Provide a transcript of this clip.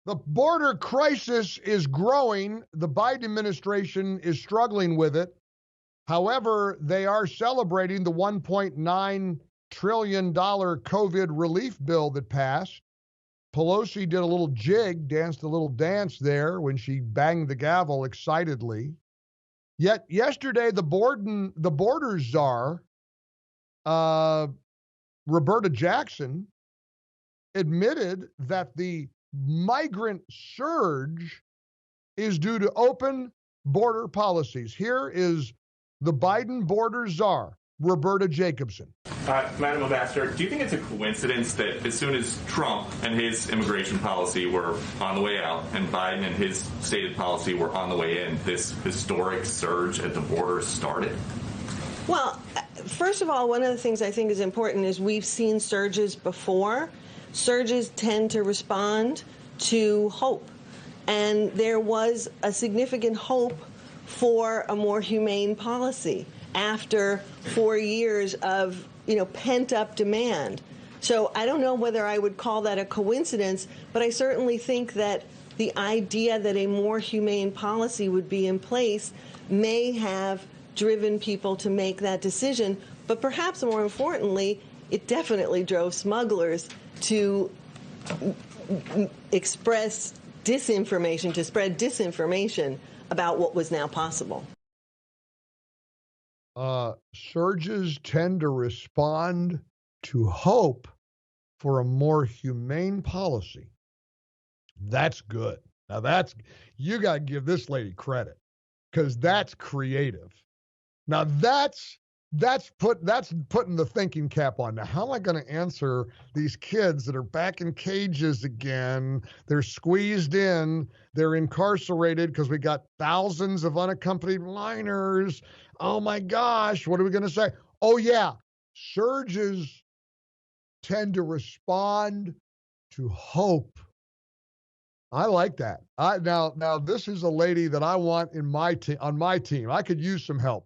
The border crisis is growing. The Biden administration is struggling with it. However, they are celebrating the $1.9 trillion COVID relief bill that passed. Pelosi did a little jig, danced a little dance there when she banged the gavel excitedly. Yet yesterday, the border czar, Roberta Jackson, admitted that the migrant surge is due to open border policies. Here is the Biden border czar, Roberta Jacobson. Madam Ambassador, do you think it's a coincidence that as soon as Trump and his immigration policy were on the way out and Biden and his stated policy were on the way in, this historic surge at the border started? Well, first of all, one of the things I think is important is we've seen surges before. Surges tend to respond to hope. And there was a significant hope for a more humane policy after 4 years of, pent-up demand. So I don't know whether I would call that a coincidence, but I certainly think that the idea that a more humane policy would be in place may have driven people to make that decision. But perhaps more importantly, it definitely drove smugglers to express disinformation, to spread disinformation about what was now possible. Surges tend to respond to hope for a more humane policy. That's good. Now you got to give this lady credit because that's creative. Now that's putting the thinking cap on. Now, how am I going to answer these kids that are back in cages again? They're squeezed in. They're incarcerated because we got thousands of unaccompanied minors. Oh, my gosh. What are we going to say? Oh, yeah. Surges tend to respond to hope. I like that. Now, this is a lady that I want on my team. I could use some help.